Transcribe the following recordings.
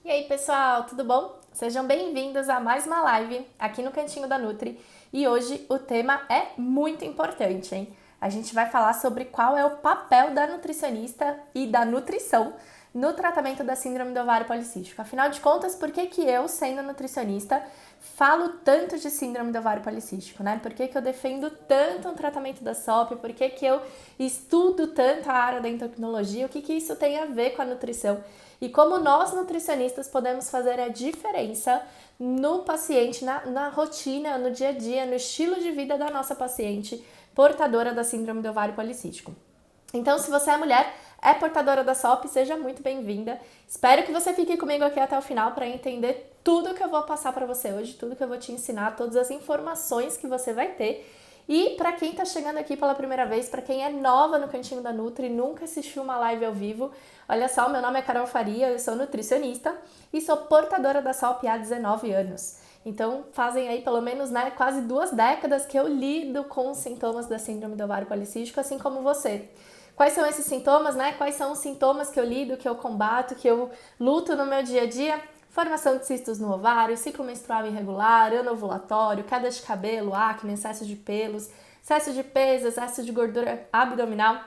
E aí, pessoal, tudo bom? Sejam bem-vindos a mais uma live aqui no Cantinho da Nutri. E hoje o tema é muito importante, hein? A gente vai falar sobre qual é o papel da nutricionista e da nutrição no tratamento da síndrome do ovário policístico. Afinal de contas, por que que eu, sendo nutricionista, falo tanto de síndrome do ovário policístico, né? Por que que eu defendo tanto um tratamento da SOP? Por que que eu estudo tanto a área da endocrinologia? O que que isso tem a ver com a nutrição? E como nós nutricionistas podemos fazer a diferença no paciente, na rotina, no dia a dia, no estilo de vida da nossa paciente portadora da síndrome do ovário policístico. Então, se você é mulher, é portadora da SOP, seja muito bem-vinda. Espero que você fique comigo aqui até o final para entender tudo que eu vou passar para você hoje, tudo que eu vou te ensinar, todas as informações que você vai ter. E para quem está chegando aqui pela primeira vez, para quem é nova no Cantinho da Nutri, nunca assistiu uma live ao vivo, olha só, meu nome é Carol Faria, eu sou nutricionista e sou portadora da SOP há 19 anos. Então, fazem aí pelo menos quase 2 décadas que eu lido com os sintomas da síndrome do ovário policístico, assim como você. Quais são esses sintomas, Quais são os sintomas que eu lido, que eu combato, que eu luto no meu dia a dia? Formação de cistos no ovário, ciclo menstrual irregular, ano ovulatório, queda de cabelo, acne, excesso de pelos, excesso de peso, excesso de gordura abdominal,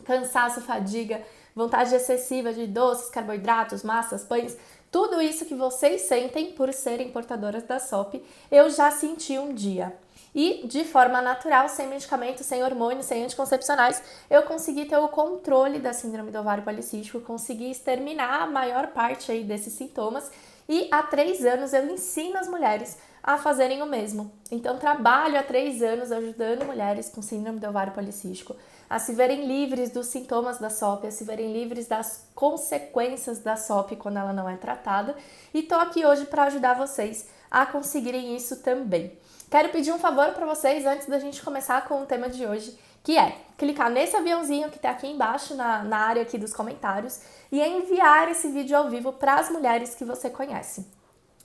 cansaço, fadiga, vontade excessiva de doces, carboidratos, massas, pães. Tudo isso que vocês sentem por serem portadoras da SOP, eu já senti um dia. E de forma natural, sem medicamentos, sem hormônios, sem anticoncepcionais, eu consegui ter o controle da síndrome do ovário policístico, consegui exterminar a maior parte aí desses sintomas e há 3 anos eu ensino as mulheres a fazerem o mesmo. Então trabalho há 3 anos ajudando mulheres com síndrome do ovário policístico a se verem livres dos sintomas da SOP, a se verem livres das consequências da SOP quando ela não é tratada. E tô aqui hoje para ajudar vocês a conseguirem isso também. Quero pedir um favor para vocês antes da gente começar com o tema de hoje, que é clicar nesse aviãozinho que está aqui embaixo na área aqui dos comentários e enviar esse vídeo ao vivo para as mulheres que você conhece.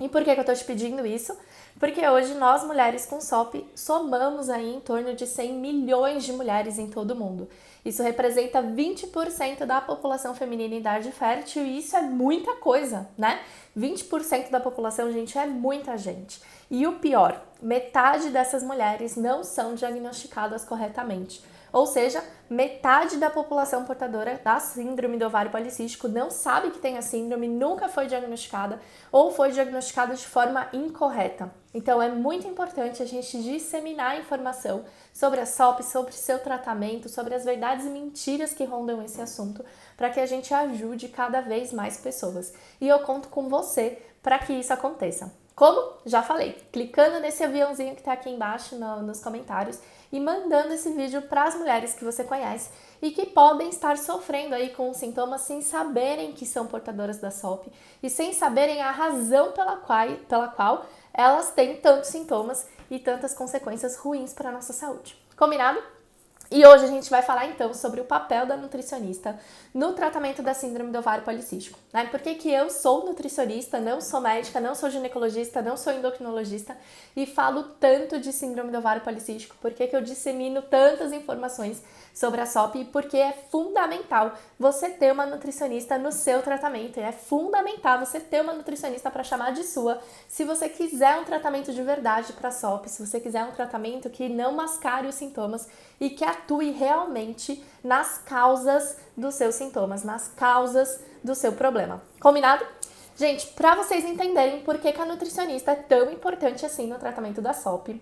E por que eu estou te pedindo isso? Porque hoje nós, mulheres com SOP, somamos aí em torno de 100 milhões de mulheres em todo o mundo. Isso representa 20% da população feminina em idade fértil e isso é muita coisa, né? 20% da população, gente, é muita gente. E o pior, metade dessas mulheres não são diagnosticadas corretamente. Ou seja, metade da população portadora da síndrome do ovário policístico não sabe que tem a síndrome, nunca foi diagnosticada ou foi diagnosticada de forma incorreta. Então é muito importante a gente disseminar a informação sobre a SOP, sobre seu tratamento, sobre as verdades e mentiras que rondam esse assunto, para que a gente ajude cada vez mais pessoas. E eu conto com você para que isso aconteça. Como? Já falei, clicando nesse aviãozinho que está aqui embaixo nos comentários e mandando esse vídeo para as mulheres que você conhece e que podem estar sofrendo aí com os sintomas sem saberem que são portadoras da SOP e sem saberem a razão pela qual elas têm tantos sintomas e tantas consequências ruins para a nossa saúde. Combinado? E hoje a gente vai falar então sobre o papel da nutricionista no tratamento da síndrome do ovário policístico, né? Por que que eu sou nutricionista, não sou médica, não sou ginecologista, não sou endocrinologista e falo tanto de síndrome do ovário policístico? Por que que eu dissemino tantas informações sobre a SOP? E porque é fundamental você ter uma nutricionista no seu tratamento. E é fundamental você ter uma nutricionista para chamar de sua se você quiser um tratamento de verdade para a SOP, se você quiser um tratamento que não mascare os sintomas e que atue realmente nas causas dos seus sintomas, nas causas do seu problema. Combinado? Gente, para vocês entenderem por que a nutricionista é tão importante assim no tratamento da SOP,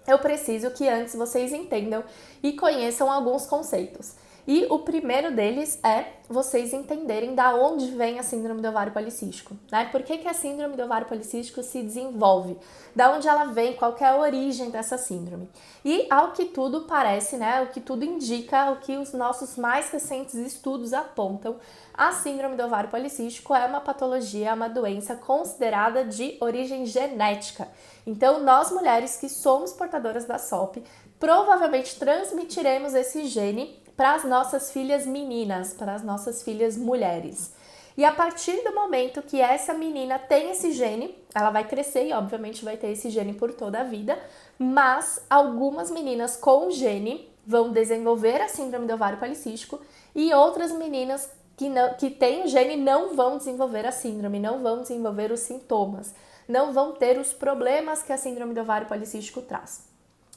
eu preciso que antes vocês entendam e conheçam alguns conceitos. E o primeiro deles é vocês entenderem da onde vem a síndrome do ovário policístico, né? Por que a síndrome do ovário policístico se desenvolve? Da onde ela vem? Qual que é a origem dessa síndrome? E ao que tudo parece, né? O que tudo indica, o que os nossos mais recentes estudos apontam, a síndrome do ovário policístico é uma patologia, uma doença considerada de origem genética. Então, nós mulheres que somos portadoras da SOP, provavelmente transmitiremos esse gene para as nossas filhas meninas, para as nossas filhas mulheres. E a partir do momento que essa menina tem esse gene, ela vai crescer e obviamente vai ter esse gene por toda a vida, mas algumas meninas com gene vão desenvolver a síndrome do ovário policístico e outras meninas que têm o gene não vão desenvolver a síndrome, não vão desenvolver os sintomas, não vão ter os problemas que a síndrome do ovário policístico traz.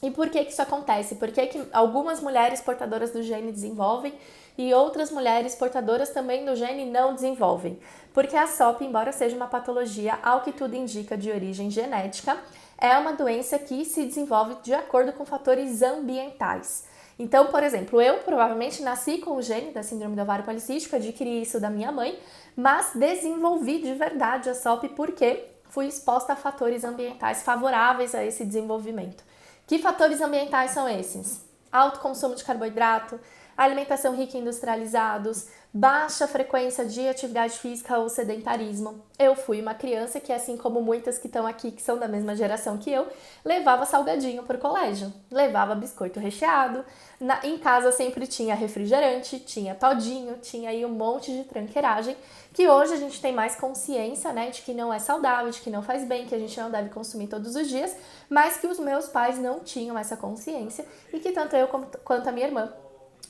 E por que isso acontece? Por que algumas mulheres portadoras do gene desenvolvem e outras mulheres portadoras também do gene não desenvolvem? Porque a SOP, embora seja uma patologia, ao que tudo indica, de origem genética, é uma doença que se desenvolve de acordo com fatores ambientais. Então, por exemplo, eu provavelmente nasci com o gene da síndrome do ovário policístico, adquiri isso da minha mãe, mas desenvolvi de verdade a SOP porque fui exposta a fatores ambientais favoráveis a esse desenvolvimento. Que fatores ambientais são esses? Alto consumo de carboidrato, alimentação rica em industrializados, baixa frequência de atividade física ou sedentarismo. Eu fui uma criança que, assim como muitas que estão aqui, que são da mesma geração que eu, levava salgadinho para o colégio, levava biscoito recheado, em casa sempre tinha refrigerante, tinha todinho, tinha aí um monte de tranqueiragem, que hoje a gente tem mais consciência, né, de que não é saudável, de que não faz bem, que a gente não deve consumir todos os dias, mas que os meus pais não tinham essa consciência e que tanto eu quanto a minha irmã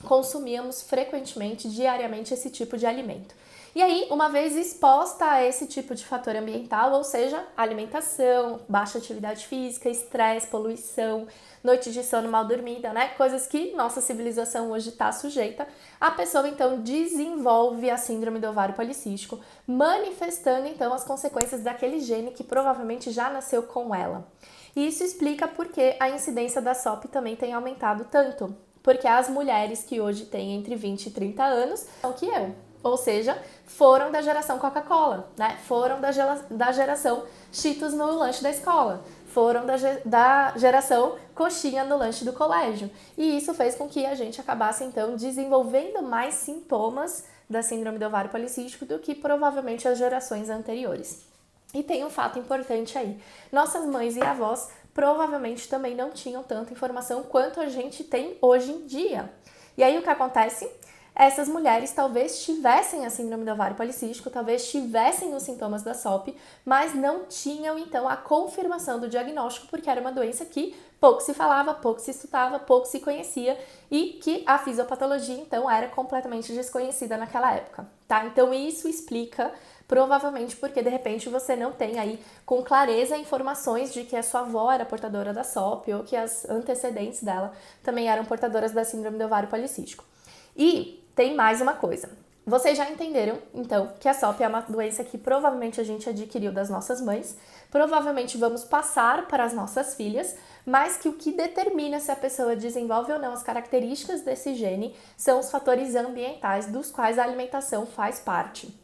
consumíamos frequentemente, diariamente, esse tipo de alimento. E aí, uma vez exposta a esse tipo de fator ambiental, ou seja, alimentação, baixa atividade física, estresse, poluição, noite de sono mal dormida, né? Coisas que nossa civilização hoje está sujeita, a pessoa então desenvolve a síndrome do ovário policístico, manifestando então as consequências daquele gene que provavelmente já nasceu com ela. E isso explica por que a incidência da SOP também tem aumentado tanto. Porque as mulheres que hoje têm entre 20 e 30 anos são que eu. Ou seja, foram da geração Coca-Cola, né? Foram da geração Cheetos no lanche da escola. Foram da geração coxinha no lanche do colégio. E isso fez com que a gente acabasse, então, desenvolvendo mais sintomas da síndrome do ovário policístico do que provavelmente as gerações anteriores. E tem um fato importante aí. Nossas mães e avós provavelmente também não tinham tanta informação quanto a gente tem hoje em dia. E aí o que acontece? Essas mulheres talvez tivessem a síndrome do ovário policístico, talvez tivessem os sintomas da SOP, mas não tinham então a confirmação do diagnóstico, porque era uma doença que pouco se falava, pouco se estudava, pouco se conhecia e que a fisiopatologia então era completamente desconhecida naquela época, tá? Então isso explica provavelmente porque de repente você não tem aí com clareza informações de que a sua avó era portadora da SOP ou que as antecedentes dela também eram portadoras da síndrome do ovário policístico. E tem mais uma coisa. Vocês já entenderam, então, que a SOP é uma doença que provavelmente a gente adquiriu das nossas mães, provavelmente vamos passar para as nossas filhas, mas que o que determina se a pessoa desenvolve ou não as características desse gene são os fatores ambientais, dos quais a alimentação faz parte.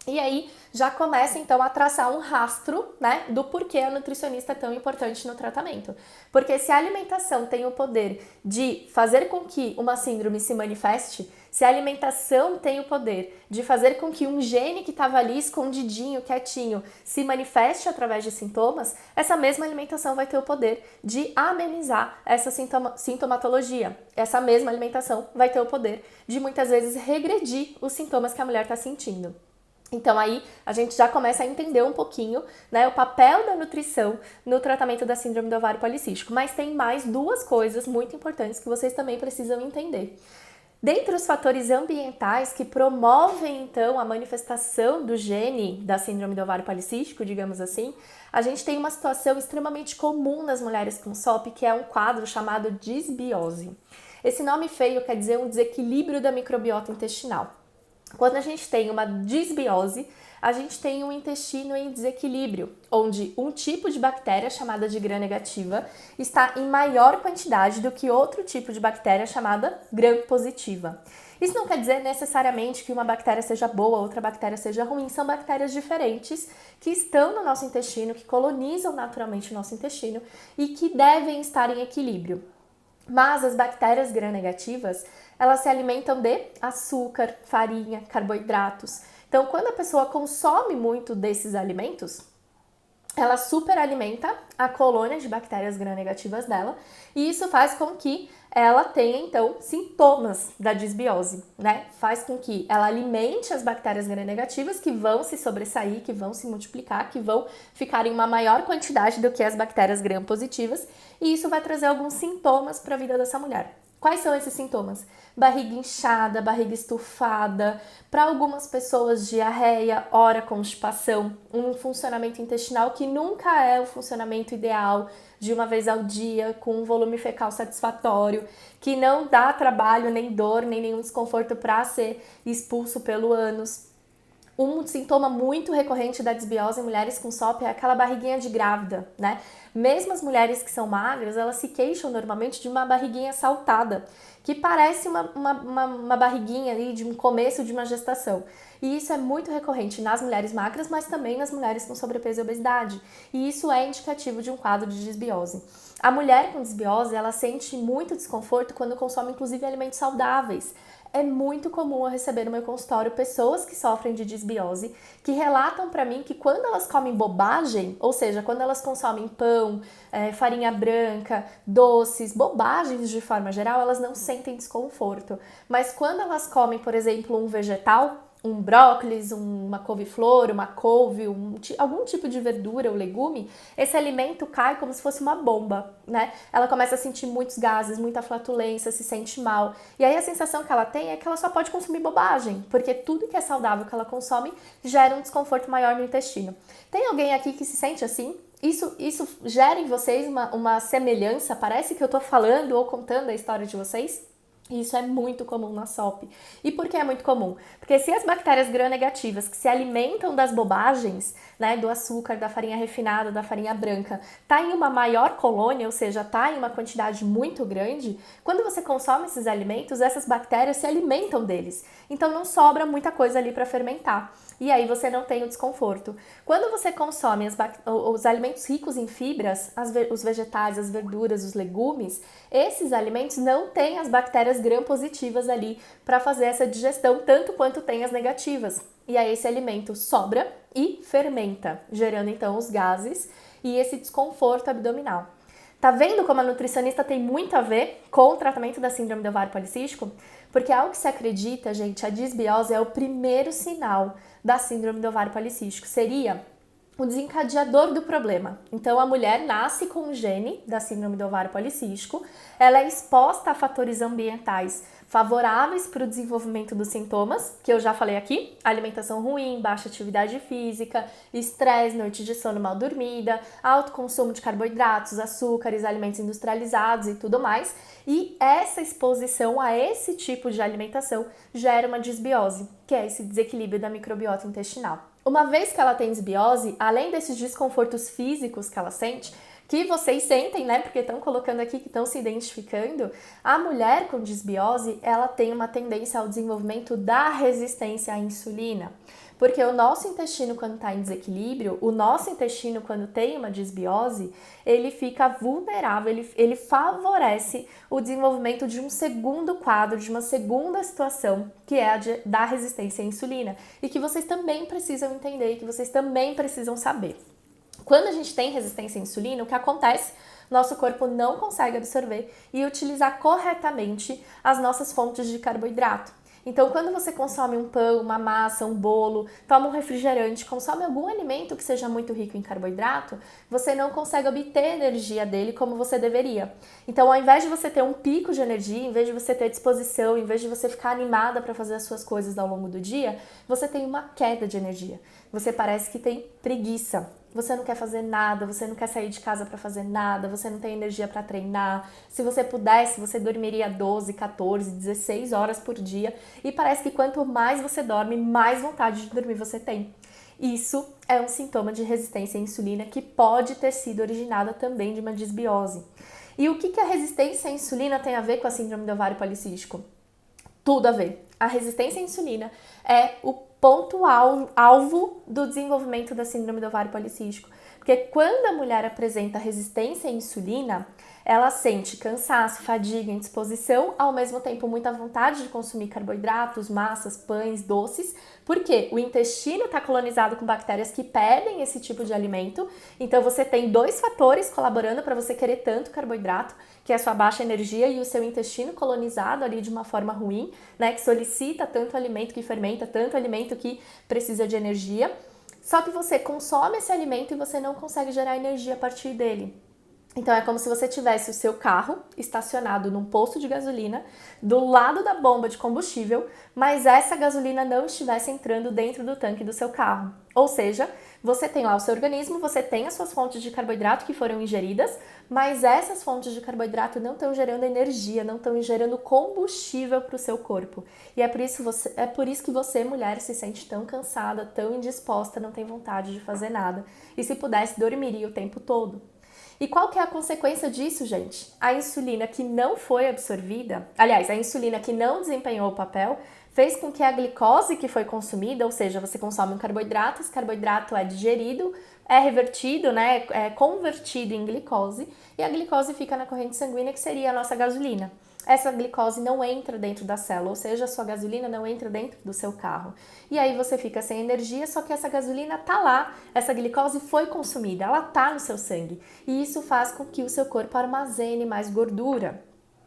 E aí já começa então a traçar um rastro, né, do porquê a nutricionista é tão importante no tratamento. Porque se a alimentação tem o poder de fazer com que uma síndrome se manifeste, se a alimentação tem o poder de fazer com que um gene que estava ali escondidinho, quietinho, se manifeste através de sintomas, essa mesma alimentação vai ter o poder de amenizar essa sintomatologia. Essa mesma alimentação vai ter o poder de muitas vezes regredir os sintomas que a mulher está sentindo. Então aí a gente já começa a entender um pouquinho, né, o papel da nutrição no tratamento da síndrome do ovário policístico. Mas tem mais duas coisas muito importantes que vocês também precisam entender. Dentre os fatores ambientais que promovem então a manifestação do gene da síndrome do ovário policístico, digamos assim, a gente tem uma situação extremamente comum nas mulheres com SOP, que é um quadro chamado disbiose. Esse nome feio quer dizer um desequilíbrio da microbiota intestinal. Quando a gente tem uma disbiose, a gente tem um intestino em desequilíbrio, onde um tipo de bactéria chamada de gram-negativa está em maior quantidade do que outro tipo de bactéria chamada gram-positiva. Isso não quer dizer necessariamente que uma bactéria seja boa, outra bactéria seja ruim, são bactérias diferentes que estão no nosso intestino, que colonizam naturalmente o nosso intestino e que devem estar em equilíbrio. Mas as bactérias gram-negativas, elas se alimentam de açúcar, farinha, carboidratos. Então, quando a pessoa consome muito desses alimentos, ela superalimenta a colônia de bactérias gram-negativas dela e isso faz com que ela tenha, então, sintomas da disbiose, né? Faz com que ela alimente as bactérias gram-negativas que vão se sobressair, que vão se multiplicar, que vão ficar em uma maior quantidade do que as bactérias gram-positivas e isso vai trazer alguns sintomas para a vida dessa mulher. Quais são esses sintomas? Barriga inchada, barriga estufada, para algumas pessoas diarreia, ora constipação, um funcionamento intestinal que nunca é o funcionamento ideal, de uma vez ao dia, com um volume fecal satisfatório, que não dá trabalho, nem dor, nem nenhum desconforto para ser expulso pelo ânus. Um sintoma muito recorrente da desbiose em mulheres com SOP é aquela barriguinha de grávida, né? Mesmo as mulheres que são magras, elas se queixam normalmente de uma barriguinha saltada, que parece uma barriguinha ali de um começo de uma gestação. E isso é muito recorrente nas mulheres magras, mas também nas mulheres com sobrepeso e obesidade. E isso é indicativo de um quadro de desbiose. A mulher com desbiose, ela sente muito desconforto quando consome, inclusive, alimentos saudáveis. É muito comum eu receber no meu consultório pessoas que sofrem de desbiose, que relatam para mim que quando elas comem bobagem, ou seja, quando elas consomem pão, farinha branca, doces, bobagens de forma geral, elas não sentem desconforto. Mas quando elas comem, por exemplo, um vegetal, um brócolis, uma couve-flor, uma couve, algum tipo de verdura ou legume, esse alimento cai como se fosse uma bomba, né? Ela começa a sentir muitos gases, muita flatulência, se sente mal. E aí a sensação que ela tem é que ela só pode consumir bobagem, porque tudo que é saudável que ela consome gera um desconforto maior no intestino. Tem alguém aqui que se sente assim? Isso gera em vocês uma semelhança? Parece que eu tô falando ou contando a história de vocês? Isso é muito comum na SOP. E por que é muito comum? Porque se as bactérias gram-negativas que se alimentam das bobagens, né, do açúcar, da farinha refinada, da farinha branca, tá em uma maior colônia, ou seja, tá em uma quantidade muito grande, quando você consome esses alimentos, essas bactérias se alimentam deles. Então não sobra muita coisa ali para fermentar. E aí você não tem o desconforto. Quando você consome os alimentos ricos em fibras, os vegetais, as verduras, os legumes, esses alimentos não têm as bactérias gram-positivas ali para fazer essa digestão, tanto quanto tem as negativas. E aí esse alimento sobra e fermenta, gerando então os gases e esse desconforto abdominal. Tá vendo como a nutricionista tem muito a ver com o tratamento da síndrome do ovário policístico? Porque ao que se acredita, gente, a disbiose é o primeiro sinal da síndrome do ovário policístico. Seria o desencadeador do problema. Então, a mulher nasce com o gene da síndrome do ovário policístico, ela é exposta a fatores ambientais favoráveis para o desenvolvimento dos sintomas, que eu já falei aqui, alimentação ruim, baixa atividade física, estresse, noite de sono mal dormida, alto consumo de carboidratos, açúcares, alimentos industrializados e tudo mais. E essa exposição a esse tipo de alimentação gera uma disbiose, que é esse desequilíbrio da microbiota intestinal. Uma vez que ela tem desbiose, além desses desconfortos físicos que ela sente, que vocês sentem, né, porque estão colocando aqui que estão se identificando, a mulher com desbiose, ela tem uma tendência ao desenvolvimento da resistência à insulina. Porque o nosso intestino, quando está em desequilíbrio, o nosso intestino, quando tem uma desbiose, ele fica vulnerável, ele favorece o desenvolvimento de um segundo quadro, de uma segunda situação, que é a da resistência à insulina. E que vocês também precisam entender, e que vocês também precisam saber. Quando a gente tem resistência à insulina, o que acontece? Nosso corpo não consegue absorver e utilizar corretamente as nossas fontes de carboidrato. Então, quando você consome um pão, uma massa, um bolo, toma um refrigerante, consome algum alimento que seja muito rico em carboidrato, você não consegue obter energia dele como você deveria. Então, ao invés de você ter um pico de energia, em vez de você ter disposição, em vez de você ficar animada para fazer as suas coisas ao longo do dia, você tem uma queda de energia. Você parece que tem preguiça. Você não quer fazer nada, você não quer sair de casa para fazer nada, você não tem energia para treinar. Se você pudesse, você dormiria 12, 14, 16 horas por dia. E parece que quanto mais você dorme, mais vontade de dormir você tem. Isso é um sintoma de resistência à insulina que pode ter sido originada também de uma disbiose. E o que a resistência à insulina tem a ver com a síndrome do ovário policístico? Tudo a ver. A resistência à insulina é o ponto alvo do desenvolvimento da síndrome do ovário policístico. Porque quando a mulher apresenta resistência à insulina, ela sente cansaço, fadiga, indisposição, ao mesmo tempo muita vontade de consumir carboidratos, massas, pães, doces, porque o intestino está colonizado com bactérias que pedem esse tipo de alimento. Então você tem dois fatores colaborando para você querer tanto carboidrato, que é a sua baixa energia e o seu intestino colonizado ali de uma forma ruim, né, que solicita tanto alimento que fermenta, tanto alimento que precisa de energia. Só que você consome esse alimento e você não consegue gerar energia a partir dele. Então é como se você tivesse o seu carro estacionado num posto de gasolina do lado da bomba de combustível, mas essa gasolina não estivesse entrando dentro do tanque do seu carro. Ou seja, você tem lá o seu organismo, você tem as suas fontes de carboidrato que foram ingeridas, mas essas fontes de carboidrato não estão gerando energia, não estão gerando combustível para o seu corpo. E é por isso que você, mulher, se sente tão cansada, tão indisposta, não tem vontade de fazer nada. E se pudesse, dormiria o tempo todo. E qual que é a consequência disso, gente? A insulina que não foi absorvida, aliás, a insulina que não desempenhou o papel, fez com que a glicose que foi consumida, ou seja, você consome um carboidrato, esse carboidrato é digerido, é revertido, né, é convertido em glicose, e a glicose fica na corrente sanguínea, que seria a nossa gasolina. Essa glicose não entra dentro da célula, ou seja, a sua gasolina não entra dentro do seu carro. E aí você fica sem energia, só que essa gasolina tá lá, essa glicose foi consumida, ela tá no seu sangue. E isso faz com que o seu corpo armazene mais gordura.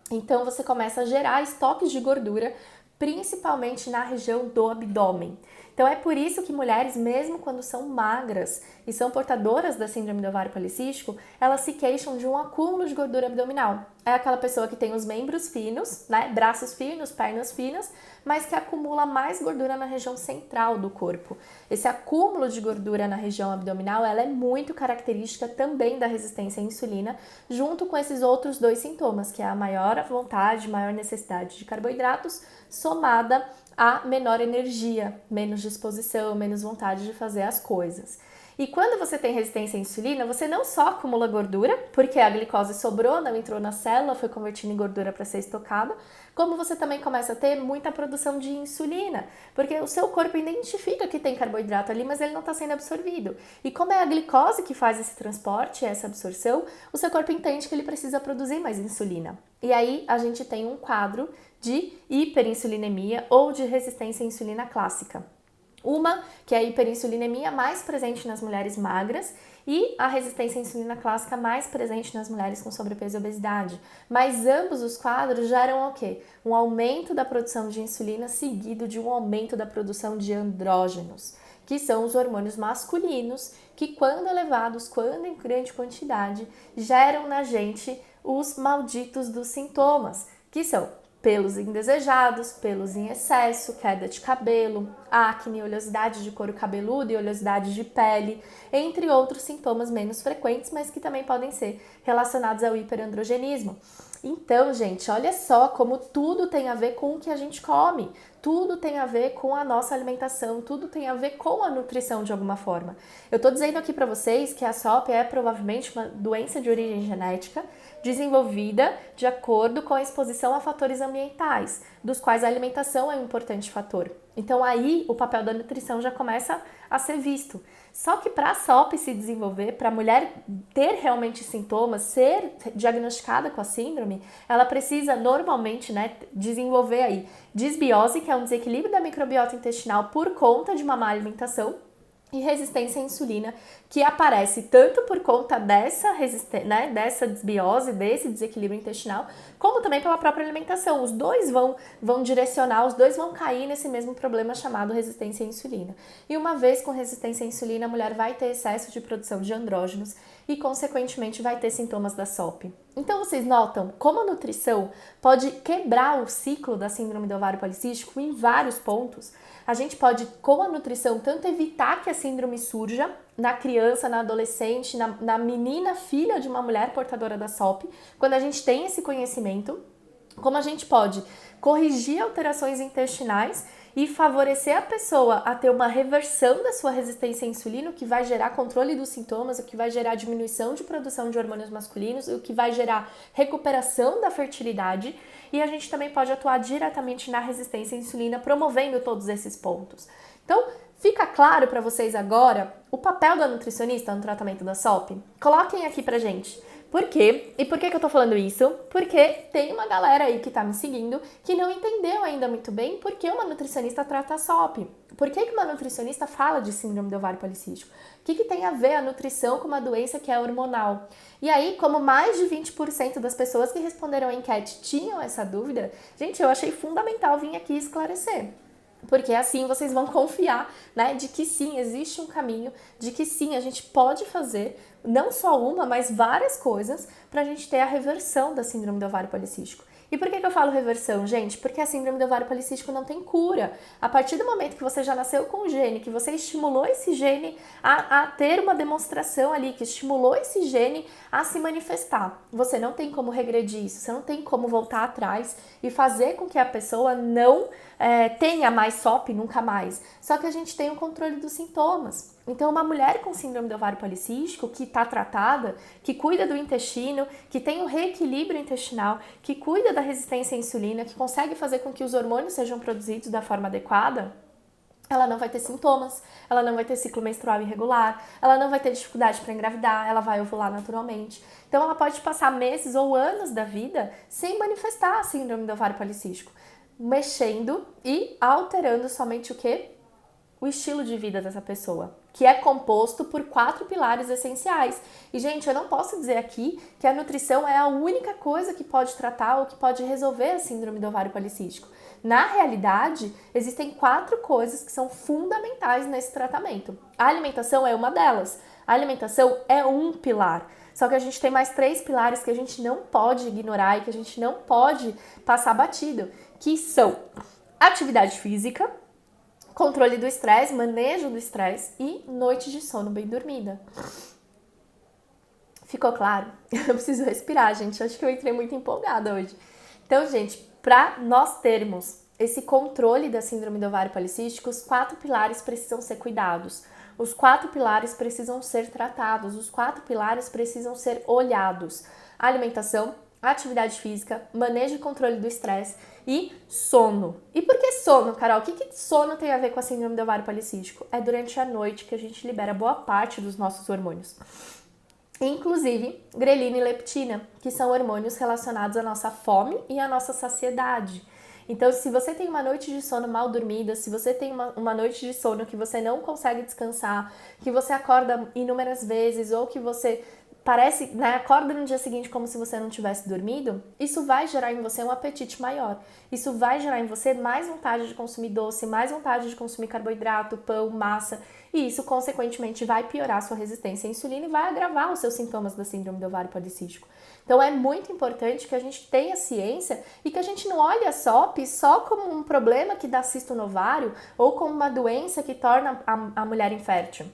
Então você começa a gerar estoques de gordura, principalmente na região do abdômen. Então é por isso que mulheres, mesmo quando são magras e são portadoras da síndrome do ovário policístico, elas se queixam de um acúmulo de gordura abdominal. É aquela pessoa que tem os membros finos, né, braços finos, pernas finas, mas que acumula mais gordura na região central do corpo. Esse acúmulo de gordura na região abdominal, ela é muito característica também da resistência à insulina, junto com esses outros dois sintomas, que é a maior vontade, maior necessidade de carboidratos, somada a menor energia, menos disposição, menos vontade de fazer as coisas. E quando você tem resistência à insulina, você não só acumula gordura, porque a glicose sobrou, não entrou na célula, foi convertida em gordura para ser estocada, como você também começa a ter muita produção de insulina, porque o seu corpo identifica que tem carboidrato ali, mas ele não está sendo absorvido. E como é a glicose que faz esse transporte, essa absorção, o seu corpo entende que ele precisa produzir mais insulina. E aí a gente tem um quadro de hiperinsulinemia ou de resistência à insulina clássica. Uma, que é a hiperinsulinemia mais presente nas mulheres magras e a resistência à insulina clássica mais presente nas mulheres com sobrepeso e obesidade. Mas ambos os quadros geram o quê? Um aumento da produção de insulina seguido de um aumento da produção de andrógenos, que são os hormônios masculinos que, quando elevados, quando em grande quantidade, geram na gente os malditos dos sintomas, que são pelos indesejados, pelos em excesso, queda de cabelo, acne, oleosidade de couro cabeludo e oleosidade de pele, entre outros sintomas menos frequentes, mas que também podem ser relacionados ao hiperandrogenismo. Então, gente, olha só como tudo tem a ver com o que a gente come, tudo tem a ver com a nossa alimentação, tudo tem a ver com a nutrição de alguma forma. Eu tô dizendo aqui para vocês que a SOP é provavelmente uma doença de origem genética desenvolvida de acordo com a exposição a fatores ambientais, dos quais a alimentação é um importante fator. Então aí o papel da nutrição já começa a ser visto. Só que para a SOP se desenvolver, para a mulher ter realmente sintomas, ser diagnosticada com a síndrome, ela precisa normalmente, né, desenvolver aí disbiose, que é um desequilíbrio da microbiota intestinal por conta de uma má alimentação, e resistência à insulina, que aparece tanto por conta dessa desbiose, desse desequilíbrio intestinal, como também pela própria alimentação. Os dois vão direcionar, os dois vão cair nesse mesmo problema chamado resistência à insulina. E uma vez com resistência à insulina, a mulher vai ter excesso de produção de andrógenos e, consequentemente, vai ter sintomas da SOP. Então, vocês notam como a nutrição pode quebrar o ciclo da síndrome do ovário policístico em vários pontos. A gente pode, com a nutrição, tanto evitar que a síndrome surja na criança, na adolescente, na menina, filha de uma mulher portadora da SOP, quando a gente tem esse conhecimento, como a gente pode corrigir alterações intestinais e favorecer a pessoa a ter uma reversão da sua resistência à insulina, o que vai gerar controle dos sintomas, o que vai gerar diminuição de produção de hormônios masculinos, o que vai gerar recuperação da fertilidade, e a gente também pode atuar diretamente na resistência à insulina, promovendo todos esses pontos. Então, fica claro para vocês agora o papel da nutricionista no tratamento da SOP? Coloquem aqui pra gente. Por quê? E por que eu tô falando isso? Porque tem uma galera aí que tá me seguindo que não entendeu ainda muito bem por que uma nutricionista trata a SOP. Por que uma nutricionista fala de síndrome do ovário policístico? O que tem a ver a nutrição com uma doença que é hormonal? E aí, como mais de 20% das pessoas que responderam a enquete tinham essa dúvida, gente, eu achei fundamental vir aqui esclarecer. Porque assim vocês vão confiar, né, de que sim, existe um caminho, de que sim, a gente pode fazer não só uma, mas várias coisas para a gente ter a reversão da síndrome do ovário policístico. E por que eu falo reversão, gente? Porque a síndrome do ovário policístico não tem cura. A partir do momento que você já nasceu com o gene, que você estimulou esse gene a ter uma demonstração ali, que estimulou esse gene a se manifestar, você não tem como regredir isso, você não tem como voltar atrás e fazer com que a pessoa não tenha mais SOP nunca mais. Só que a gente tem o controle dos sintomas. Então, uma mulher com síndrome do ovário policístico, que está tratada, que cuida do intestino, que tem um reequilíbrio intestinal, que cuida da resistência à insulina, que consegue fazer com que os hormônios sejam produzidos da forma adequada, ela não vai ter sintomas, ela não vai ter ciclo menstrual irregular, ela não vai ter dificuldade para engravidar, ela vai ovular naturalmente. Então, ela pode passar meses ou anos da vida sem manifestar a síndrome do ovário policístico, mexendo e alterando somente o quê? O estilo de vida dessa pessoa, que é composto por 4 pilares essenciais. E, gente, eu não posso dizer aqui que a nutrição é a única coisa que pode tratar ou que pode resolver a síndrome do ovário policístico. Na realidade, existem 4 coisas que são fundamentais nesse tratamento. A alimentação é uma delas. A alimentação é um pilar. Só que a gente tem mais 3 pilares que a gente não pode ignorar e que a gente não pode passar batido, que são atividade física, controle do estresse, manejo do estresse e noite de sono bem dormida. Ficou claro? Eu preciso respirar, gente. Acho que eu entrei muito empolgada hoje. Então, gente, para nós termos esse controle da síndrome do ovário policístico, os 4 pilares precisam ser cuidados. Os 4 pilares precisam ser tratados. Os 4 pilares precisam ser olhados. Alimentação, atividade física, manejo e controle do estresse e sono. E por que sono, Carol? O que sono tem a ver com a síndrome do ovário policístico? É durante a noite que a gente libera boa parte dos nossos hormônios. Inclusive, grelina e leptina, que são hormônios relacionados à nossa fome e à nossa saciedade. Então, se você tem uma noite de sono mal dormida, se você tem uma noite de sono que você não consegue descansar, que você acorda inúmeras vezes ou que você parece, né, acorda no dia seguinte como se você não tivesse dormido, isso vai gerar em você um apetite maior. Isso vai gerar em você mais vontade de consumir doce, mais vontade de consumir carboidrato, pão, massa, e isso, consequentemente, vai piorar a sua resistência à insulina e vai agravar os seus sintomas da síndrome do ovário policístico. Então, é muito importante que a gente tenha ciência e que a gente não olhe a SOP só como um problema que dá cisto no ovário ou como uma doença que torna a mulher infértil.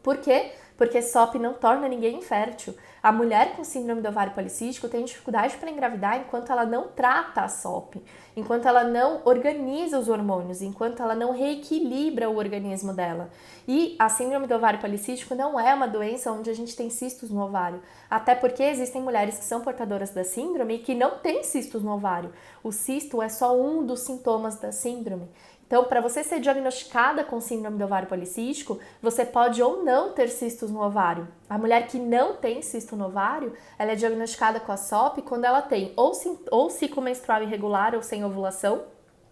Por quê? Porque SOP não torna ninguém infértil. A mulher com síndrome do ovário policístico tem dificuldade para engravidar enquanto ela não trata a SOP, enquanto ela não organiza os hormônios, enquanto ela não reequilibra o organismo dela. E a síndrome do ovário policístico não é uma doença onde a gente tem cistos no ovário, até porque existem mulheres que são portadoras da síndrome e que não têm cistos no ovário. O cisto é só um dos sintomas da síndrome. Então, para você ser diagnosticada com síndrome do ovário policístico, você pode ou não ter cistos no ovário. A mulher que não tem cisto no ovário, ela é diagnosticada com a SOP quando ela tem ou ciclo menstrual irregular ou sem ovulação,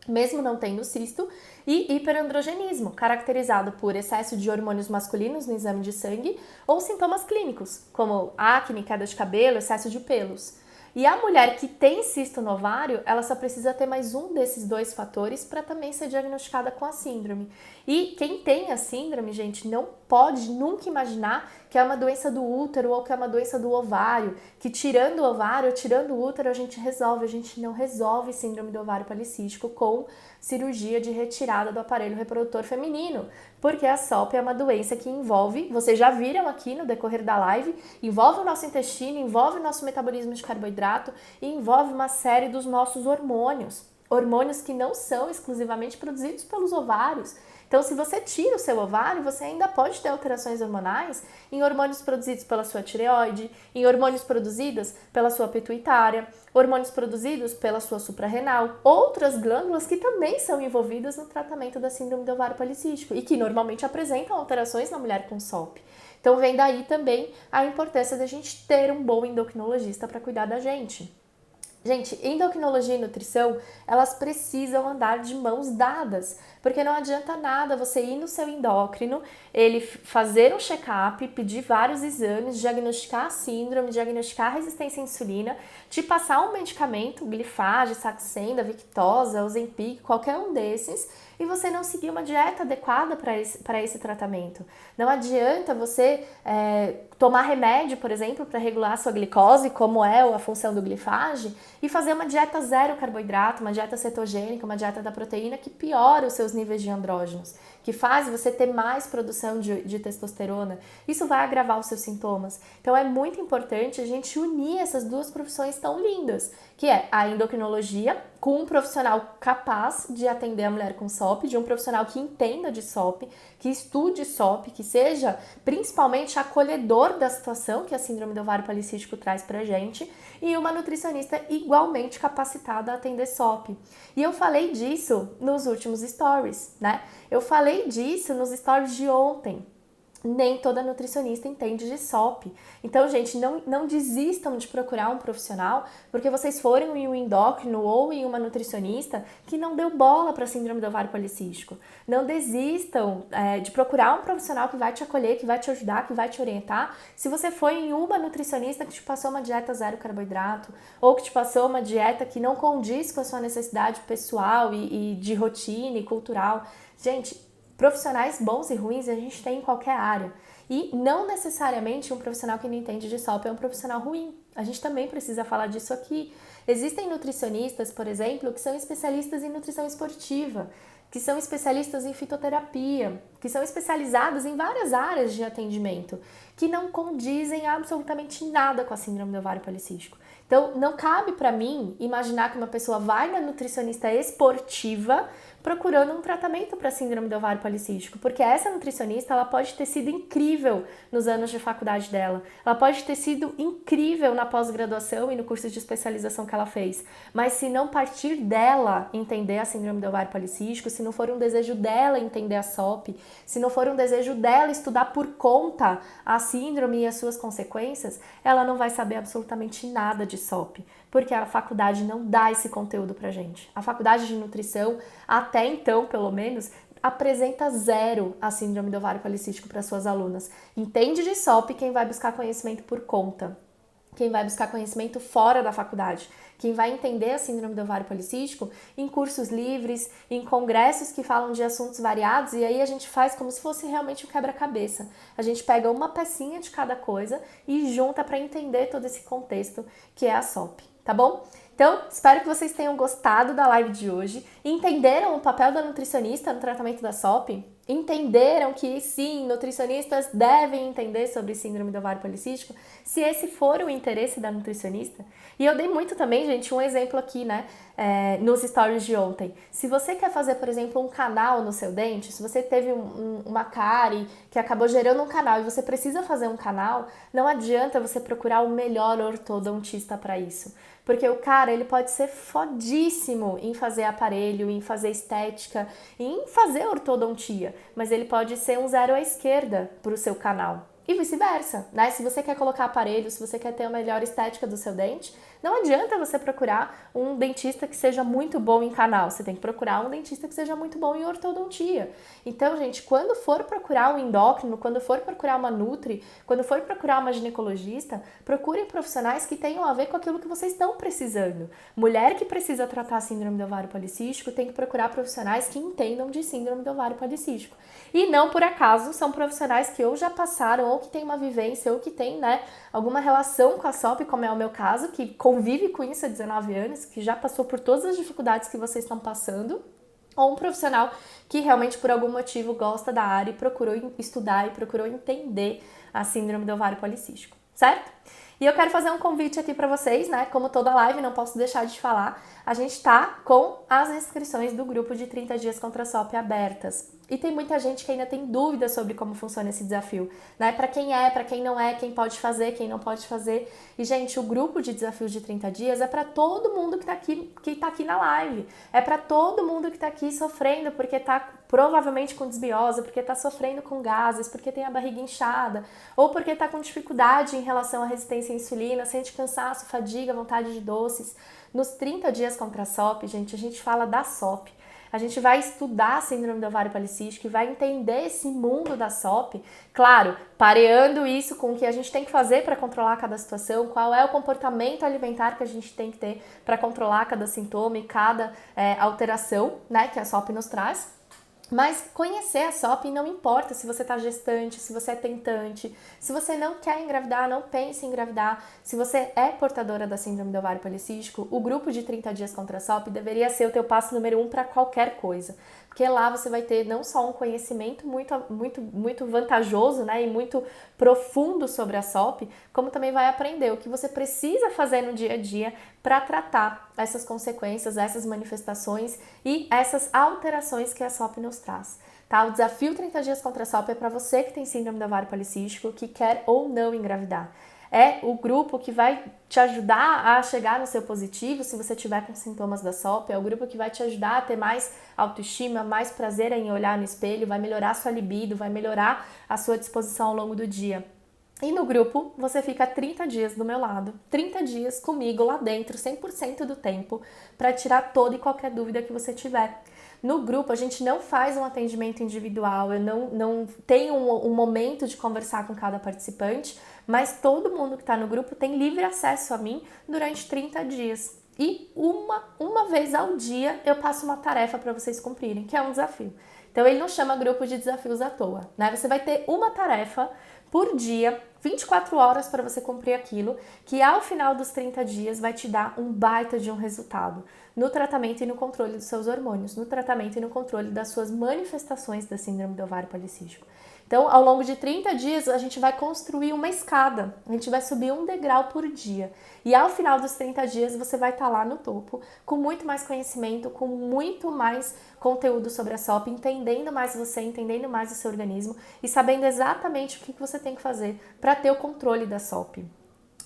mesmo não tendo cisto, e hiperandrogenismo, caracterizado por excesso de hormônios masculinos no exame de sangue ou sintomas clínicos, como acne, queda de cabelo, excesso de pelos. E a mulher que tem cisto no ovário, ela só precisa ter mais um desses 2 fatores para também ser diagnosticada com a síndrome. E quem tem a síndrome, gente, não pode nunca imaginar que é uma doença do útero ou que é uma doença do ovário, que tirando o ovário, tirando o útero, a gente resolve. A gente não resolve síndrome do ovário policístico com cirurgia de retirada do aparelho reprodutor feminino, porque a SOP é uma doença que envolve, vocês já viram aqui no decorrer da live, envolve o nosso intestino, envolve o nosso metabolismo de carboidrato e envolve uma série dos nossos hormônios. Hormônios que não são exclusivamente produzidos pelos ovários. Então, se você tira o seu ovário, você ainda pode ter alterações hormonais em hormônios produzidos pela sua tireoide, em hormônios produzidos pela sua pituitária, hormônios produzidos pela sua suprarrenal, outras glândulas que também são envolvidas no tratamento da síndrome do ovário policístico e que normalmente apresentam alterações na mulher com SOP. Então, vem daí também a importância da gente ter um bom endocrinologista para cuidar da gente. Gente, endocrinologia e nutrição, elas precisam andar de mãos dadas, Porque não adianta nada você ir no seu endócrino, ele fazer um check-up, pedir vários exames, diagnosticar a síndrome, diagnosticar a resistência à insulina, te passar um medicamento, Glifage, Saxenda, Victoza, Ozempic, qualquer um desses, e você não seguir uma dieta adequada para esse tratamento. Não adianta você tomar remédio, por exemplo, para regular a sua glicose, como é a função do Glifage, e fazer uma dieta zero carboidrato, uma dieta cetogênica, uma dieta da proteína que piora os seus níveis de andrógenos, que faz você ter mais produção de testosterona. Isso vai agravar os seus sintomas. Então é muito importante a gente unir essas duas profissões tão lindas, que é a endocrinologia, com um profissional capaz de atender a mulher com SOP, de um profissional que entenda de SOP, que estude SOP, que seja principalmente acolhedor da situação que a síndrome do ovário policístico traz pra gente, e uma nutricionista igualmente capacitada a atender SOP. E eu falei disso nos últimos stories, né? Eu falei disso nos stories de ontem. Nem toda nutricionista entende de SOP. Então, gente, não desistam de procurar um profissional porque vocês foram em um endócrino ou em uma nutricionista que não deu bola para a síndrome do ovário policístico. Não desistam de procurar um profissional que vai te acolher, que vai te ajudar, que vai te orientar. Se você foi em uma nutricionista que te passou uma dieta zero carboidrato ou que te passou uma dieta que não condiz com a sua necessidade pessoal e de rotina e cultural. Gente, profissionais bons e ruins a gente tem em qualquer área. E não necessariamente um profissional que não entende de SOP é um profissional ruim. A gente também precisa falar disso aqui. Existem nutricionistas, por exemplo, que são especialistas em nutrição esportiva, que são especialistas em fitoterapia, que são especializados em várias áreas de atendimento, que não condizem absolutamente nada com a síndrome do ovário policístico. Então, não cabe para mim imaginar que uma pessoa vai na nutricionista esportiva procurando um tratamento para síndrome do ovário policístico, porque essa nutricionista ela pode ter sido incrível nos anos de faculdade dela, ela pode ter sido incrível na pós-graduação e no curso de especialização que ela fez, mas se não partir dela entender a síndrome do ovário policístico, se não for um desejo dela entender a SOP, se não for um desejo dela estudar por conta a síndrome e as suas consequências, ela não vai saber absolutamente nada de SOP, porque a faculdade não dá esse conteúdo pra gente. A faculdade de nutrição, até então, pelo menos, apresenta zero a síndrome do ovário policístico para suas alunas. Entende de SOP quem vai buscar conhecimento por conta, quem vai buscar conhecimento fora da faculdade, quem vai entender a síndrome do ovário policístico em cursos livres, em congressos que falam de assuntos variados, e aí a gente faz como se fosse realmente um quebra-cabeça. A gente pega uma pecinha de cada coisa e junta para entender todo esse contexto que é a SOP, tá bom? Então, espero que vocês tenham gostado da live de hoje, entenderam o papel da nutricionista no tratamento da SOP, entenderam que sim, nutricionistas devem entender sobre síndrome do ovário policístico, se esse for o interesse da nutricionista. E eu dei muito também, gente, um exemplo aqui, né, nos stories de ontem. Se você quer fazer, por exemplo, um canal no seu dente, se você teve uma cárie que acabou gerando um canal e você precisa fazer um canal, não adianta você procurar o melhor ortodontista para isso. Porque o cara, ele pode ser fodíssimo em fazer aparelho, em fazer estética, em fazer ortodontia, mas ele pode ser um zero à esquerda para o seu canal. E vice-versa, né? Se você quer colocar aparelho, se você quer ter a melhor estética do seu dente, não adianta você procurar um dentista que seja muito bom em canal, você tem que procurar um dentista que seja muito bom em ortodontia. Então, gente, quando for procurar um endócrino, quando for procurar uma nutri, quando for procurar uma ginecologista, procurem profissionais que tenham a ver com aquilo que vocês estão precisando. Mulher que precisa tratar a síndrome do ovário policístico tem que procurar profissionais que entendam de síndrome do ovário policístico. E não por acaso são profissionais que ou já passaram, ou que têm uma vivência, ou que têm, né, alguma relação com a SOP, como é o meu caso, que convive com isso há 19 anos, que já passou por todas as dificuldades que vocês estão passando, ou um profissional que realmente por algum motivo gosta da área e procurou estudar e procurou entender a síndrome do ovário policístico, certo? E eu quero fazer um convite aqui para vocês, né? Como toda live, não posso deixar de falar, a gente tá com as inscrições do grupo de 30 dias contra a SOP abertas. E tem muita gente que ainda tem dúvidas sobre como funciona esse desafio, né? Para quem é, para quem não é, quem pode fazer, quem não pode fazer. E, gente, o grupo de desafios de 30 dias é para todo mundo que tá aqui na live. É para todo mundo que tá aqui sofrendo porque tá provavelmente com desbiose, porque tá sofrendo com gases, porque tem a barriga inchada, ou porque tá com dificuldade em relação à resistência à insulina, sente cansaço, fadiga, vontade de doces. Nos 30 dias contra a SOP, gente, a gente fala da SOP. a gente vai estudar a síndrome do ovário policístico e vai entender esse mundo da SOP, claro, pareando isso com o que a gente tem que fazer para controlar cada situação, qual é o comportamento alimentar que a gente tem que ter para controlar cada sintoma e cada alteração, né, que a SOP nos traz. Mas conhecer a SOP não importa se você está gestante, se você é tentante, se você não quer engravidar, não pense em engravidar, se você é portadora da síndrome do ovário policístico, o grupo de 30 dias contra a SOP deveria ser o teu passo número 1 para qualquer coisa. Porque lá você vai ter não só um conhecimento muito vantajoso, né, e muito profundo sobre a SOP, como também vai aprender o que você precisa fazer no dia a dia para tratar essas consequências, essas manifestações e essas alterações que a SOP nos traz. Tá? O desafio 30 dias contra a SOP é para você que tem síndrome do ovário policístico, que quer ou não engravidar. É o grupo que vai te ajudar a chegar no seu positivo se você tiver com sintomas da SOP, é o grupo que vai te ajudar a ter mais autoestima, mais prazer em olhar no espelho, vai melhorar a sua libido, vai melhorar a sua disposição ao longo do dia. E no grupo, você fica 30 dias do meu lado, 30 dias comigo lá dentro, 100% do tempo, para tirar toda e qualquer dúvida que você tiver. No grupo, a gente não faz um atendimento individual, eu não tenho um momento de conversar com cada participante, mas todo mundo que está no grupo tem livre acesso a mim durante 30 dias. E uma vez ao dia eu passo uma tarefa para vocês cumprirem, que é um desafio. Então ele não chama grupo de desafios à toa, né? Você vai ter uma tarefa por dia, 24 horas para você cumprir aquilo, que ao final dos 30 dias vai te dar um baita de um resultado no tratamento e no controle dos seus hormônios, no tratamento e no controle das suas manifestações da síndrome do ovário policístico. Então, ao longo de 30 dias, a gente vai construir uma escada, a gente vai subir um degrau por dia. E ao final dos 30 dias, você vai estar lá no topo, com muito mais conhecimento, com muito mais conteúdo sobre a SOP, entendendo mais você, entendendo mais o seu organismo e sabendo exatamente o que você tem que fazer para ter o controle da SOP,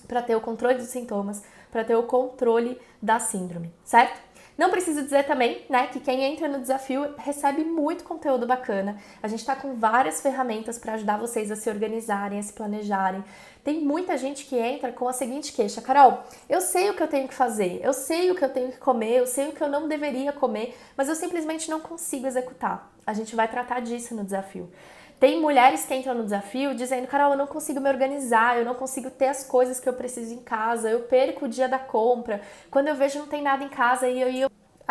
para ter o controle dos sintomas, para ter o controle da síndrome, certo? Não preciso dizer também, né, que quem entra no desafio recebe muito conteúdo bacana. A gente tá com várias ferramentas para ajudar vocês a se organizarem, a se planejarem. Tem muita gente que entra com a seguinte queixa: Carol, eu sei o que eu tenho que fazer, eu sei o que eu tenho que comer, eu sei o que eu não deveria comer, mas eu simplesmente não consigo executar. A gente vai tratar disso no desafio. Tem mulheres que entram no desafio dizendo: Carol, eu não consigo me organizar, eu não consigo ter as coisas que eu preciso em casa, eu perco o dia da compra, quando eu vejo não tem nada em casa e eu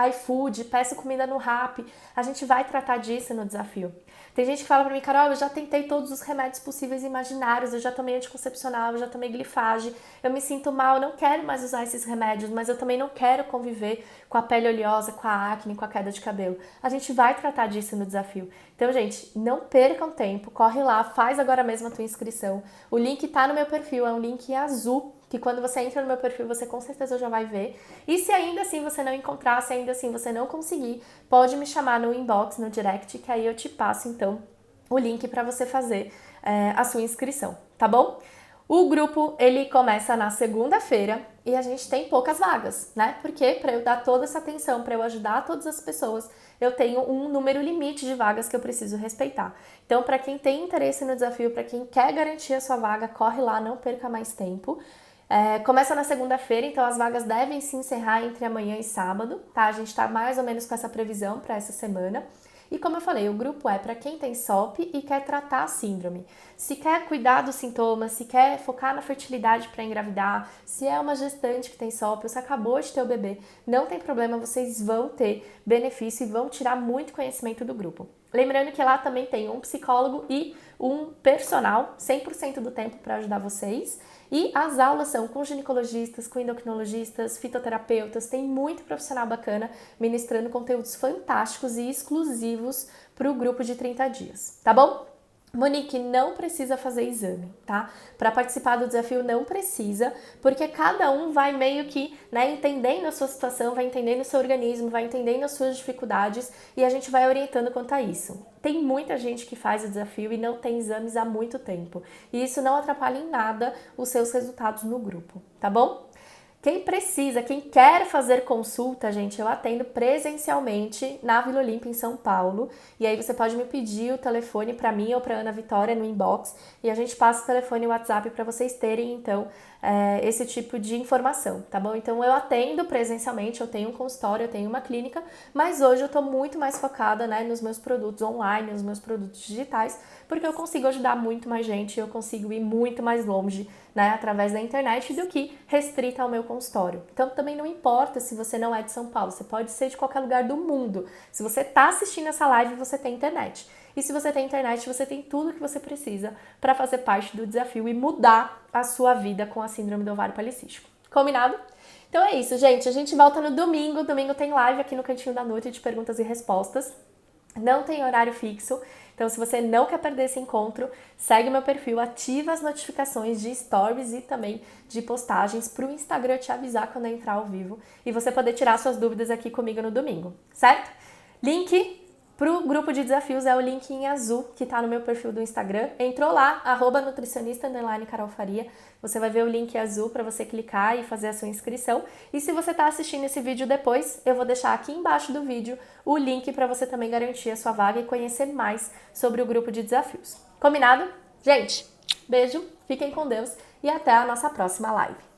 iFood, peço comida no Rappi. A gente vai tratar disso no desafio. Tem gente que fala pra mim: Carol, eu já tentei todos os remédios possíveis e imaginários, eu já tomei anticoncepcional, eu já tomei glifage, eu me sinto mal, eu não quero mais usar esses remédios, mas eu também não quero conviver com a pele oleosa, com a acne, com a queda de cabelo. A gente vai tratar disso no desafio. Então, gente, não percam tempo, corre lá, faz agora mesmo a tua inscrição. O link tá no meu perfil, é um link azul, que quando você entra no meu perfil, você com certeza já vai ver. E se ainda assim você não encontrar, se ainda assim você não conseguir, pode me chamar no inbox, no direct, que aí eu te passo, então, o link para você fazer a sua inscrição, tá bom? O grupo, ele começa na segunda-feira e a gente tem poucas vagas, né? Porque para eu dar toda essa atenção, para eu ajudar todas as pessoas, eu tenho um número limite de vagas que eu preciso respeitar. Então, para quem tem interesse no desafio, para quem quer garantir a sua vaga, corre lá, não perca mais tempo. Começa na segunda-feira, então as vagas devem se encerrar entre amanhã e sábado, tá? A gente tá mais ou menos com essa previsão para essa semana. E como eu falei, o grupo é para quem tem SOP e quer tratar a síndrome. Se quer cuidar dos sintomas, se quer focar na fertilidade para engravidar, se é uma gestante que tem SOP, ou se acabou de ter o bebê, não tem problema, vocês vão ter benefício e vão tirar muito conhecimento do grupo. Lembrando que lá também tem um psicólogo e um personal 100% do tempo para ajudar vocês. E as aulas são com ginecologistas, com endocrinologistas, fitoterapeutas, tem muito profissional bacana ministrando conteúdos fantásticos e exclusivos para o grupo de 30 dias, tá bom? Monique, não precisa fazer exame, tá? Para participar do desafio não precisa, porque cada um vai meio que, né, entendendo a sua situação, vai entendendo o seu organismo, vai entendendo as suas dificuldades e a gente vai orientando quanto a isso. Tem muita gente que faz o desafio e não tem exames há muito tempo, e isso não atrapalha em nada os seus resultados no grupo, tá bom? Quem precisa, quem quer fazer consulta, gente, eu atendo presencialmente na Vila Olímpia, em São Paulo. E aí você pode me pedir o telefone para mim ou para Ana Vitória no inbox e a gente passa o telefone e o WhatsApp para vocês terem, então, esse tipo de informação, tá bom? Então, eu atendo presencialmente, eu tenho um consultório, eu tenho uma clínica, mas hoje eu tô muito mais focada, né, nos meus produtos online, nos meus produtos digitais, porque eu consigo ajudar muito mais gente, eu consigo ir muito mais longe, né, através da internet do que restrita ao meu consultório. Então também não importa se você não é de São Paulo, você pode ser de qualquer lugar do mundo. Se você está assistindo essa live, você tem internet. E se você tem internet, você tem tudo que você precisa para fazer parte do desafio e mudar a sua vida com a síndrome do ovário policístico. Combinado? Então é isso, gente. A gente volta no domingo. Domingo tem live aqui no Cantinho da Nutri de perguntas e respostas. Não tem horário fixo, então se você não quer perder esse encontro, segue o meu perfil, ativa as notificações de stories e também de postagens para o Instagram te avisar quando entrar ao vivo e você poder tirar suas dúvidas aqui comigo no domingo, certo? Link para o grupo de desafios é o link em azul que está no meu perfil do Instagram. Entrou lá, @nutricionista_carolfaria. Você vai ver o link azul para você clicar e fazer a sua inscrição. E se você está assistindo esse vídeo depois, eu vou deixar aqui embaixo do vídeo o link para você também garantir a sua vaga e conhecer mais sobre o grupo de desafios. Combinado? Gente, beijo, fiquem com Deus e até a nossa próxima live.